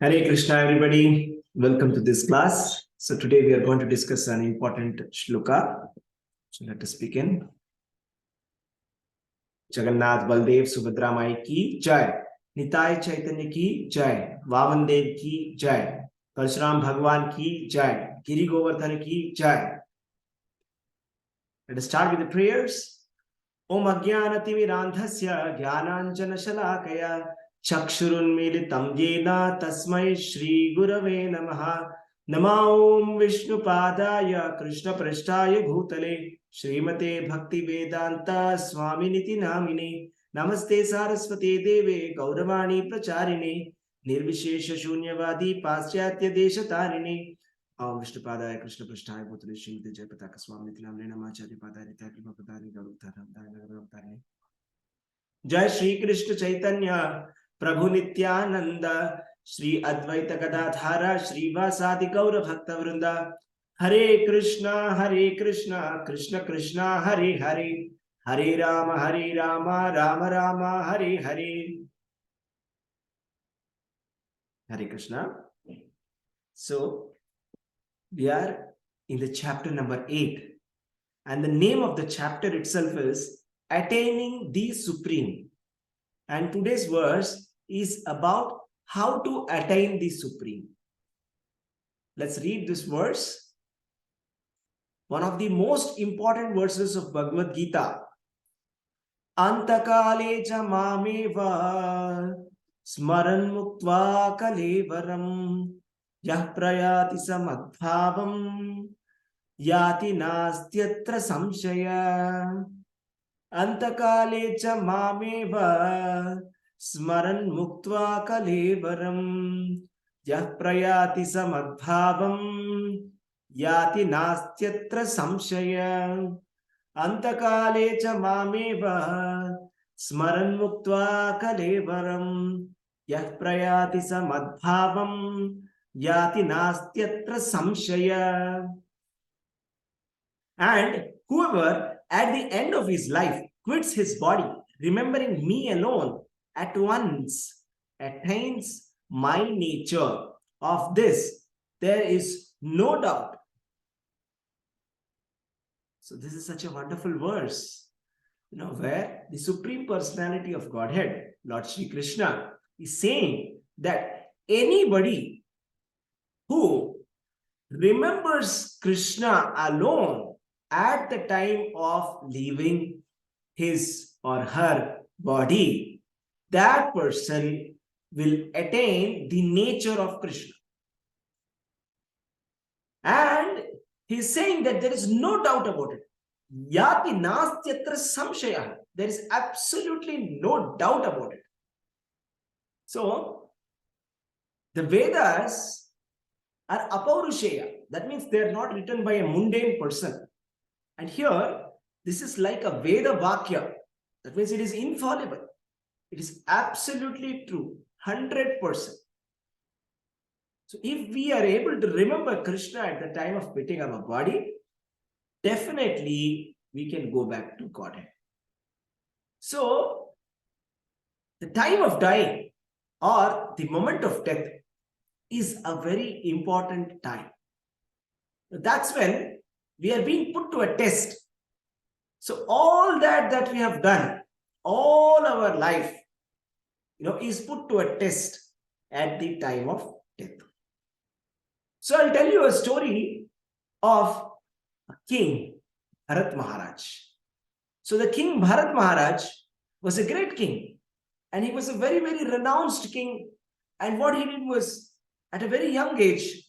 Hare Krishna, everybody. Welcome to this class. So today we are going to discuss an important shloka. So let us begin. Jagannath Baldev Subhadra Mai ki jai. Nitai Chaitanya ki jai. Vaman Dev ki jai. Parshuram Bhagwan ki jai. Giri Govardhan ki jai. Let us start with the prayers. Om Ajnanatimirandhasya Jnananjana Shalakaya Chakshurunmilitam Yena Tasmai Shri Gurave Namaha Nama Om Vishnupadaya Krishna Prashtaya Bhutale Srimate Bhakti Vedanta Swaminiti Namine Namaste Saraswate Deve Gauravani Pracharine Nirvishesha Shunyavadi Paschatya Deshatarine Om Vishnupadaya Krishna Prasthaya Bhutale Srimate Jayapataka Swaminiti Namine Namacharya Padari Takripa Padari Gaurutharam Jai Shri Krishna Chaitanya Prabhu Nityananda Shri Advaita Gadadhara Shri Vasadi Gaura Bhakta Vrinda Hare Krishna Krishna Krishna Hare Hare Hare Rama Rama Rama Hare Hare Hare Krishna. So we are in the chapter number 8 and the name of the chapter itself is Attaining the Supreme. And today's verse is about how to attain the Supreme. Let's read this verse. One of the most important verses of Bhagavad Gita. Antakale cha mameva smaran muktva kalevaram yah prayati samadbhavam yati nastyatra samshaya. Antakale cha mameva smaran muktva kalevaram yah prayati samadbhavam yati nastyatra samshaya. Antakale cha mameva smaran muktva kalevaram yah prayati samadbhavam yati nastyatra samshaya. And whoever at the end of his life quits his body, remembering me alone, at once attains my nature. Of this, there is no doubt. So this is such a wonderful verse, where the Supreme Personality of Godhead, Lord Shri Krishna, is saying that anybody who remembers Krishna alone at the time of leaving his or her body, that person will attain the nature of Krishna. And he's saying that there is no doubt about it. Yati nastyatra samshaya. There is absolutely no doubt about it. So, the Vedas are apaurushaya. That means they are not written by a mundane person. And here, this is like a Veda Vakya. That means it is infallible. It is absolutely true. 100%. So if we are able to remember Krishna at the time of quitting our body, definitely we can go back to Godhead. So the time of dying or the moment of death is a very important time. That's when we are being put to a test. So all that we have done, all our life, is put to a test at the time of death. So I'll tell you a story of King Bharat Maharaj. So the King Bharat Maharaj was a great king, and he was a very, very renounced king. And what he did was, at a very young age,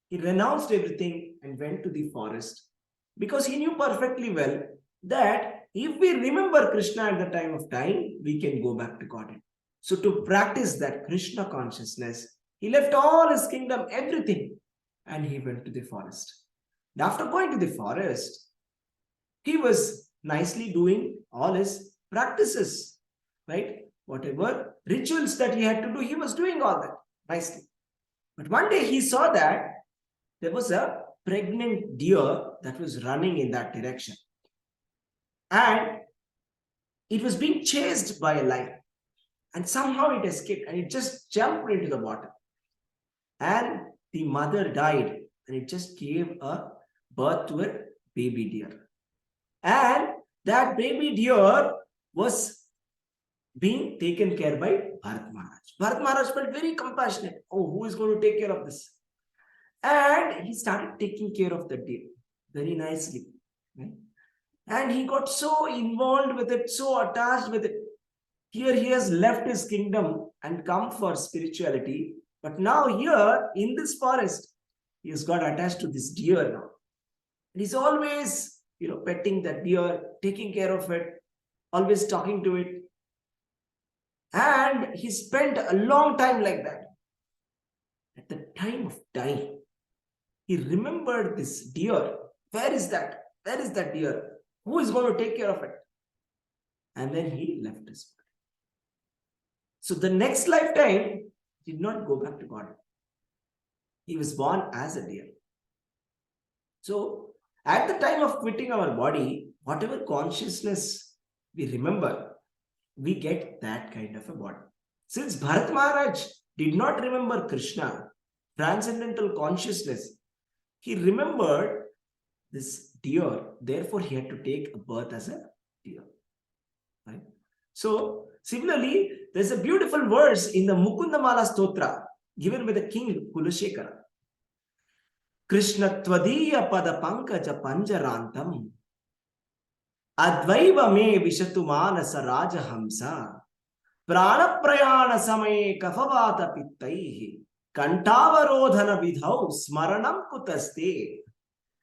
he renounced everything and went to the forest, because he knew perfectly well that if we remember Krishna at the time of dying, we can go back to Godhead. So to practice that Krishna consciousness, he left all his kingdom, everything, and he went to the forest. And after going to the forest, he was nicely doing all his practices, right? Whatever rituals that he had to do, he was doing all that nicely. But one day he saw that there was a pregnant deer that was running in that direction. And it was being chased by a lion. And somehow it escaped and it just jumped into the water. and the mother died, and it just gave a birth to a baby deer. And that baby deer was being taken care by Bharat Maharaj. Bharat Maharaj felt very compassionate. Oh, who is going to take care of this? And he started taking care of the deer very nicely. And he got so involved with it, so attached with it. Here he has left his kingdom and come for spirituality. But now here in this forest, he has got attached to this deer now. And he's always, petting that deer, taking care of it, always talking to it. And he spent a long time like that. At the time of dying, he remembered this deer. Where is that? Where is that deer? Who is going to take care of it? And then he left his body. So the next lifetime did not go back to God. He was born as a deer. So at the time of quitting our body, whatever consciousness we remember, we get that kind of a body. Since Bharat Maharaj did not remember Krishna, transcendental consciousness, he remembered this deer, therefore he had to take a birth as a deer. Right? So similarly, there's a beautiful verse in the Mukundamala Stotra given by the king Kulashekara. Krishna Tvadiya Pada Pankaja Panjarantam Advaiva me Vishatu Manasa Rajahamsa Prana Prayana Samaye Kafavata Pittaihi Kantavarodhana Vidhau Smaranam Kutaste.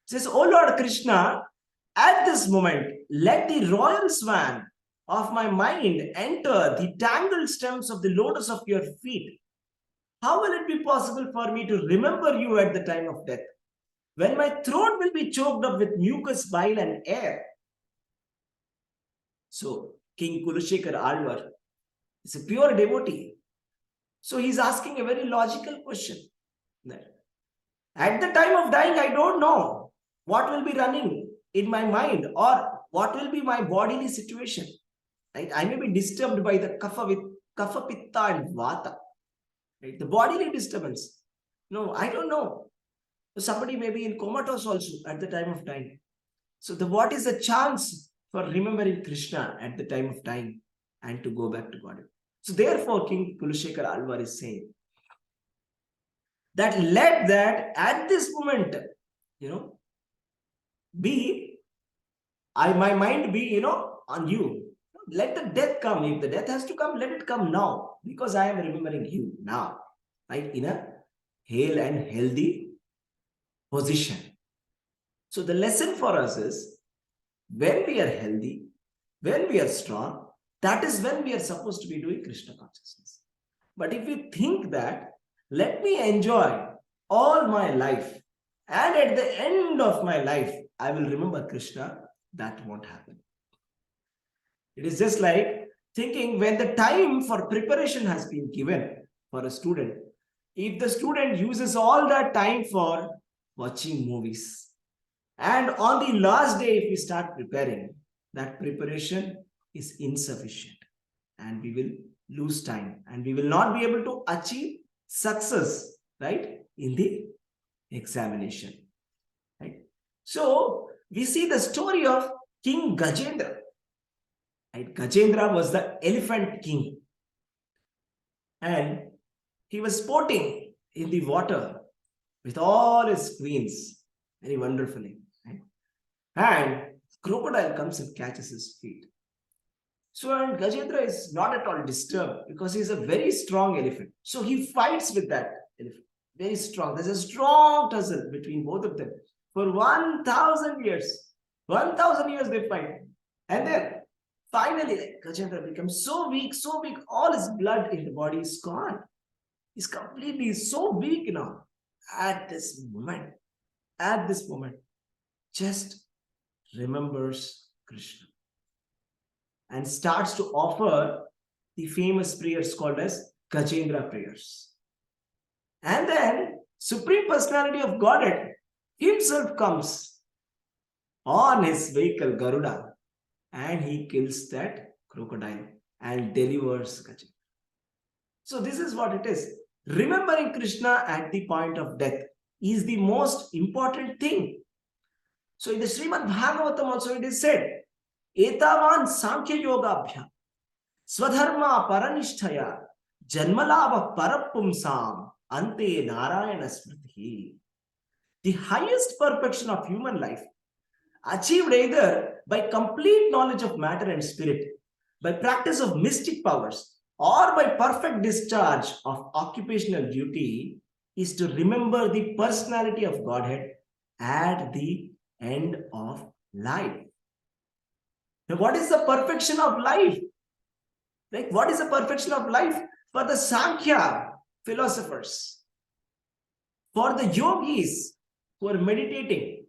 Says, O Lord Krishna, at this moment, let the royal swan of my mind enter the tangled stems of the lotus of your feet. How will it be possible for me to remember you at the time of death, when my throat will be choked up with mucus, bile, and air? So, King Kulashekar Alvar is a pure devotee. So, he's asking a very logical question. At the time of dying, I don't know what will be running in my mind or what will be my bodily situation. Right? I may be disturbed by the kapha, pitta, and vata. Right? The bodily disturbance. No, I don't know. Somebody may be in comatose also at the time of dying. So what is the chance for remembering Krishna at the time of dying and to go back to God? So therefore, King Kulashekar Alvar is saying that let that at this moment, my mind be, on you. Let the death come. If the death has to come, let it come now, because I am remembering you now, right? In a hale and healthy position. So the lesson for us is, when we are healthy, when we are strong, that is when we are supposed to be doing Krishna consciousness. But if we think that, let me enjoy all my life, and at the end of my life, I will remember Krishna, that won't happen. It is just like thinking, when the time for preparation has been given for a student, if the student uses all that time for watching movies, and on the last day, if we start preparing, that preparation is insufficient, and we will lose time, and we will not be able to achieve success, right, in the examination. Right? So we see the story of King Gajendra. Right? Gajendra was the elephant king, and he was sporting in the water with all his queens very wonderfully. Right? And crocodile comes and catches his feet. So, and Gajendra is not at all disturbed, because he is a very strong elephant. So he fights with that elephant. Very strong. There's a strong tussle between both of them. For 1,000 years. 1,000 years they fight. And then finally, Gajendra becomes so weak, all his blood in the body is gone. He's completely so weak now. At this moment, just remembers Krishna and starts to offer the famous prayers called as Gajendra prayers. And then Supreme Personality of Godhead himself comes on his vehicle Garuda, and he kills that crocodile and delivers Gajendra. So this is what it is. remembering Krishna at the point of death is the most important thing. So in the Srimad Bhagavatam also it is said, Etavan Sankhya Yoga Abhya Swadharma Paranishtaya Janmalava Parapumsam Ante Narayana Smriti. The highest perfection of human life, achieved either by complete knowledge of matter and spirit, by practice of mystic powers, or by perfect discharge of occupational duty, is to remember the personality of Godhead at the end of life. Now, what is the perfection of life? Like, what is the perfection of life? For the Sankhya philosophers, for the yogis who are meditating,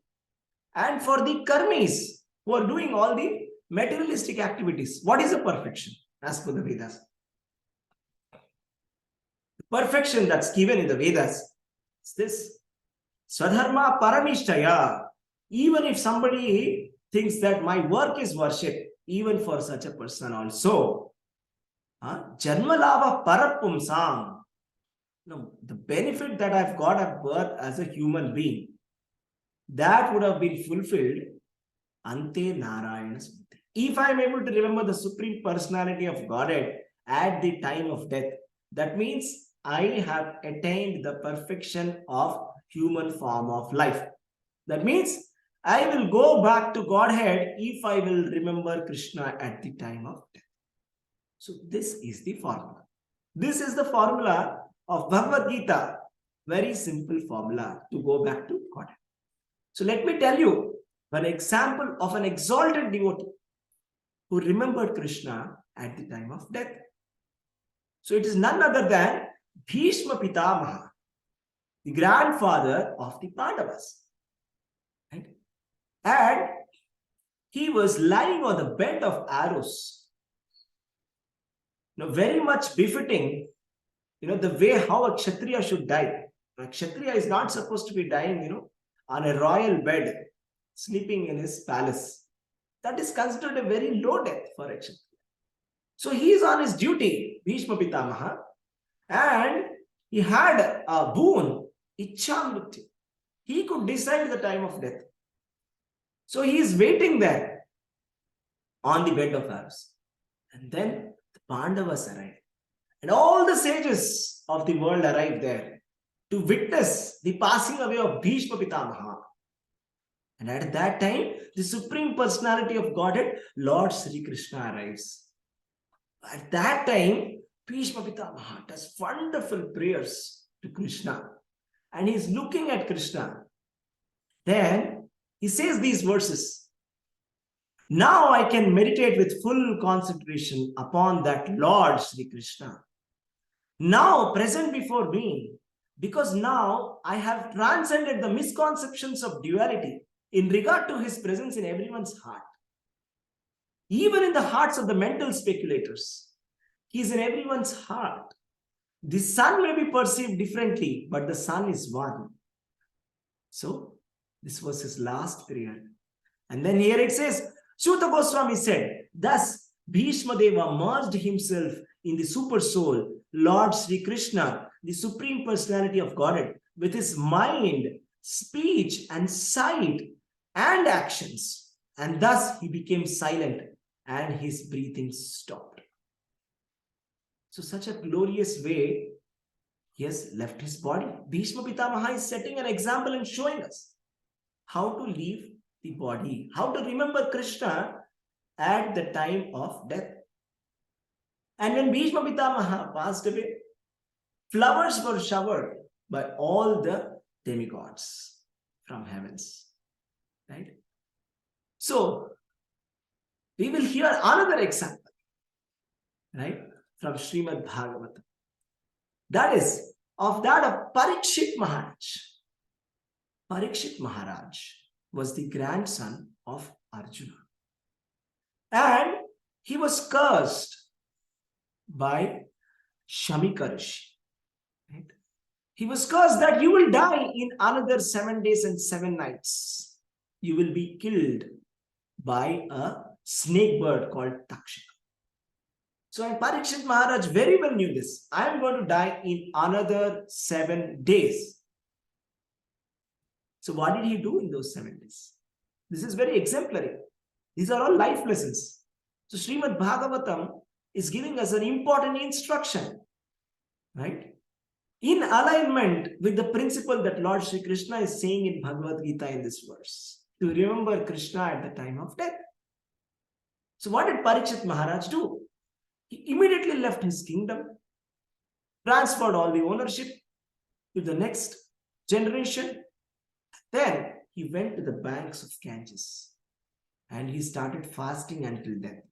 and for the karmis who are doing all the materialistic activities, what is the perfection as per the Vedas? The perfection that's given in the Vedas is this: Swadharma Paranishtaya. Even if somebody thinks that my work is worship, even for such a person also, Janmalava Parapumsam. No, the benefit that I've got at birth as a human being, that would have been fulfilled Ante Narayana Smriti. If I am able to remember the Supreme Personality of Godhead at the time of death, that means I have attained the perfection of human form of life. That means I will go back to Godhead if I will remember Krishna at the time of death. So this is the formula. This is the formula of Bhagavad Gita. Very simple formula to go back to Godhead. So let me tell you an example of an exalted devotee who remembered Krishna at the time of death. So it is none other than Bhishma Pitamaha, the grandfather of the Pandavas. Right? And he was lying on the bed of arrows. Now, very much befitting, the way how a Kshatriya should die. A Kshatriya is not supposed to be dying, on a royal bed, sleeping in his palace. That is considered a very low death for a Kshatriya. So he is on his duty, Bhishma Pitamaha, and he had a boon, Ichhamrityu. He could decide the time of death. So he is waiting there on the bed of arrows. And then the Pandavas arrive. And all the sages of the world arrive there to witness the passing away of Bhishma Pitamaha. And at that time, the Supreme Personality of Godhead, Lord Sri Krishna, arrives. At that time, Bhishma Pitamaha does wonderful prayers to Krishna. And he is looking at Krishna. Then he says these verses. Now I can meditate with full concentration upon that Lord Sri Krishna, now present before me, because now I have transcended the misconceptions of duality in regard to his presence in everyone's heart. Even in the hearts of the mental speculators, he is in everyone's heart. The sun may be perceived differently, but the sun is one. So, this was his last prayer. And then here it says, Suta Goswami said, thus Bhishma Deva merged himself in the super soul, Lord Sri Krishna, the Supreme Personality of Godhead, with his mind, speech, and sight and actions. And thus he became silent and his breathing stopped. So such a glorious way he has left his body. Bhishma Pitamaha is setting an example and showing us how to leave the body, how to remember Krishna at the time of death. And when Bhishma Pitamaha passed away, flowers were showered by all the demigods from heavens. Right? So, we will hear another example, right, from Srimad Bhagavatam. That is of that of Parikshit Maharaj. Parikshit Maharaj was the grandson of Arjuna. And he was cursed by Shamika Rishi. Right? He was cursed that you will die in another 7 days and 7 nights. You will be killed by a snake bird called Takshika. So Parikshit Maharaj very well knew this. I am going to die in another 7 days. So what did he do in those 7 days? This is very exemplary. These are all life lessons. So Srimad Bhagavatam is giving us an important instruction, right? In alignment with the principle that Lord Shri Krishna is saying in Bhagavad Gita in this verse, to remember Krishna at the time of death. So what did Parikshit Maharaj do? He immediately left his kingdom, transferred all the ownership to the next generation. Then he went to the banks of Ganges and he started fasting until death.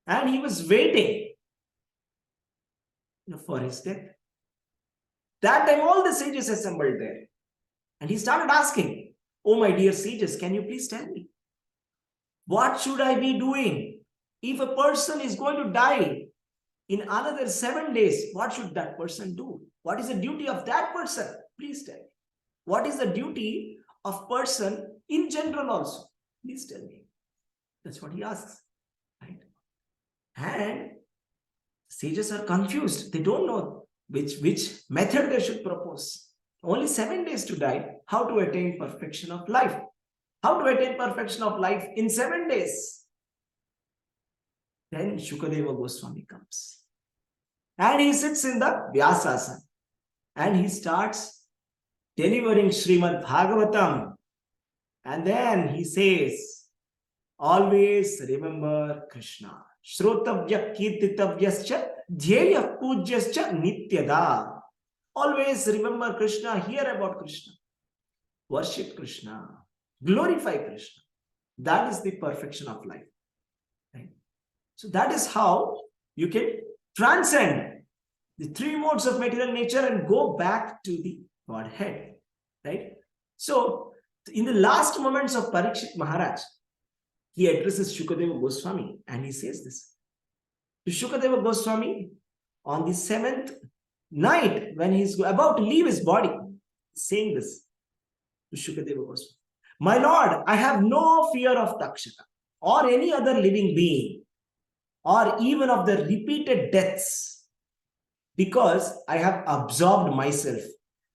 And he was waiting for his death. That time all the sages assembled there. And he started asking, "Oh my dear sages, can you please tell me, what should I be doing? If a person is going to die in another 7 days, what should that person do? What is the duty of that person? Please tell me. What is the duty of person in general also? Please tell me." That's what he asks. Right? And sages are confused. They don't know which method they should propose. Only 7 days to die. How to attain perfection of life? How to attain perfection of life in 7 days? Then Shukadeva Goswami comes. And he sits in the Vyasasana. And he starts delivering Srimad Bhagavatam. And then he says, always remember Krishna. Shrotavya kirtitavyascha dhyaya pujyascha nityada. Always remember Krishna, hear about Krishna, worship Krishna, glorify Krishna. That is the perfection of life. Right? So that is how you can transcend the 3 modes of material nature and go back to the Godhead. Right? So in the last moments of Parikshit Maharaj, he addresses Shukadeva Goswami and he says this. To Shukadeva Goswami, on the 7th night, when he's about to leave his body, saying this to Shukadeva Goswami. My Lord, I have no fear of Takshaka or any other living being or even of the repeated deaths, because I have absorbed myself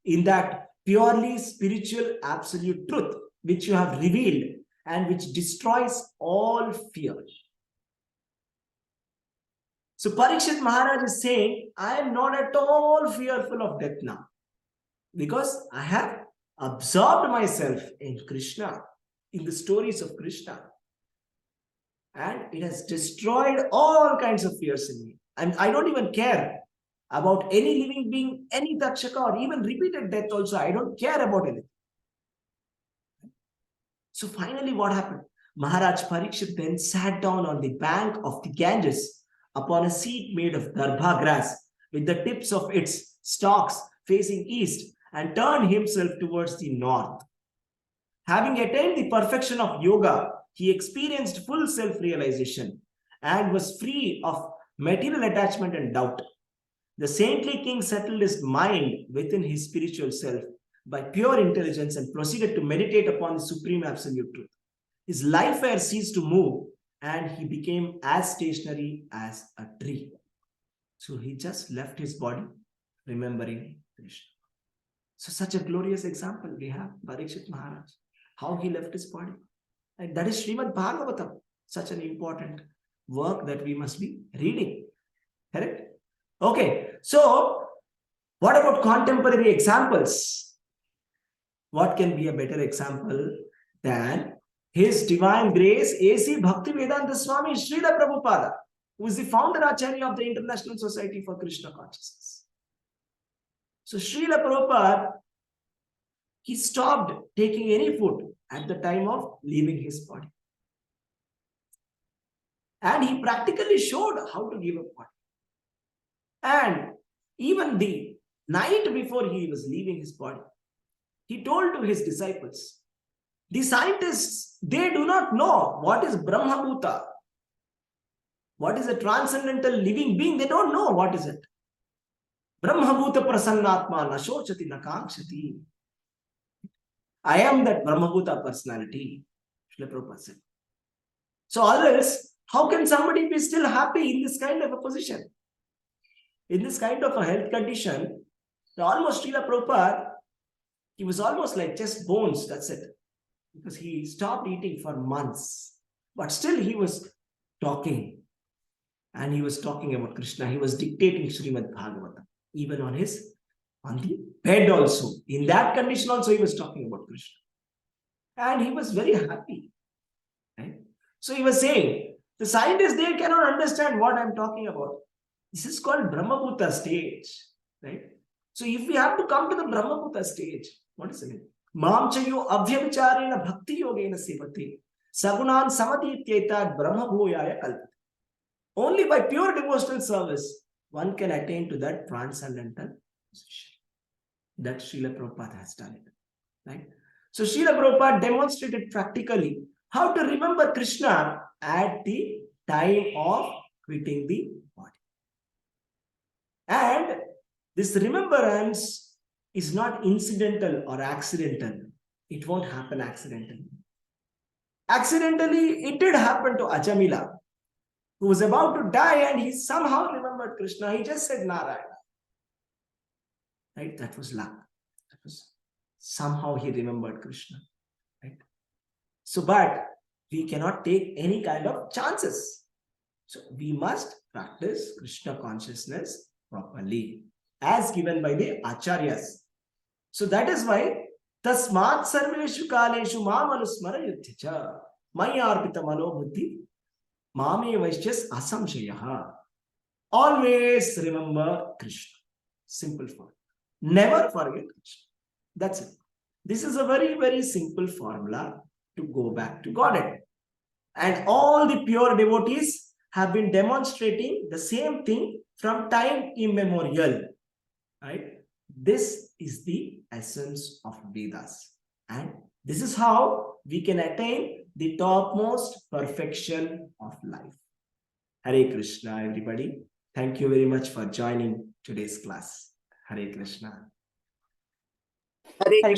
in that purely spiritual absolute truth which you have revealed and which destroys all fear. So Parikshit Maharaj is saying, I am not at all fearful of death now, because I have absorbed myself in Krishna, in the stories of Krishna. And it has destroyed all kinds of fears in me. And I don't even care about any living being, any takshaka, or even repeated death also. I don't care about anything. So finally what happened? Maharaj Parikshit then sat down on the bank of the Ganges upon a seat made of darbha grass with the tips of its stalks facing east, and turned himself towards the north. Having attained the perfection of yoga, he experienced full self-realization and was free of material attachment and doubt. The saintly king settled his mind within his spiritual self by pure intelligence and proceeded to meditate upon the supreme absolute truth. His life air ceased to move and he became as stationary as a tree. So he just left his body remembering Krishna. So such a glorious example we have, Parikshit Maharaj, how he left his body. And that is Srimad Bhagavatam, such an important work that we must be reading. Correct? Okay, so what about contemporary examples? What can be a better example than His Divine Grace A.C. Bhaktivedanta Swami Srila Prabhupada, who is the founder Acharya of the International Society for Krishna Consciousness. So Srila Prabhupada, he stopped taking any food at the time of leaving his body. And he practically showed how to give up body. And even the night before he was leaving his body, he told to his disciples, the scientists, they do not know what is Brahma Bhuta, what is a transcendental living being. They don't know what is it. Brahma Bhuta Prasannatma Nashochati Nakangshati. I am that Brahma Bhuta personality, Srila Prabhupada said. So or else, How can somebody be still happy in this kind of a position? In this kind of a health condition, almost Srila Prabhupada, he was almost like just bones, that's it. Because he stopped eating for months. But still he was talking. And he was talking about Krishna. He was dictating Srimad Bhagavatam. Even on the bed also. In that condition also he was talking about Krishna. And he was very happy. Right? So he was saying, the scientists, they cannot understand what I'm talking about. This is called Brahmabhuta stage. Right? So if we have to come to the Brahmabhuta stage, what is it? Mam chayo abhyavicharena bhakti yogena sevate sagunan samati ityetad brahmabhuyaya kalpate. Only by pure devotional service, one can attain to that transcendental position. That Srila Prabhupada has done it. Right? So Srila Prabhupada demonstrated practically how to remember Krishna at the time of quitting the body. And this remembrance is not incidental or accidental. It won't happen accidentally. Accidentally, it did happen to Ajamila, who was about to die and he somehow remembered Krishna. He just said Narayana. Right? That was luck. That was somehow he remembered Krishna. Right? So, but we cannot take any kind of chances. So, we must practice Krishna consciousness properly, as given by the Acharyas. So, that is why Tasmat Sarveshu Kaleshu Mam Anusmara Yuddhicha Maya Arpita Mano Buddhi Mame Vaishyas Asamshayaha. Always remember Krishna. Simple form. Never forget Krishna. That's it. This is a very, very simple formula to go back to Godhead. And all the pure devotees have been demonstrating the same thing from time immemorial. Right? This is the essence of Vedas. And this is how we can attain the topmost perfection of life. Hare Krishna, everybody. Thank you very much for joining today's class. Hare Krishna. Hare Thank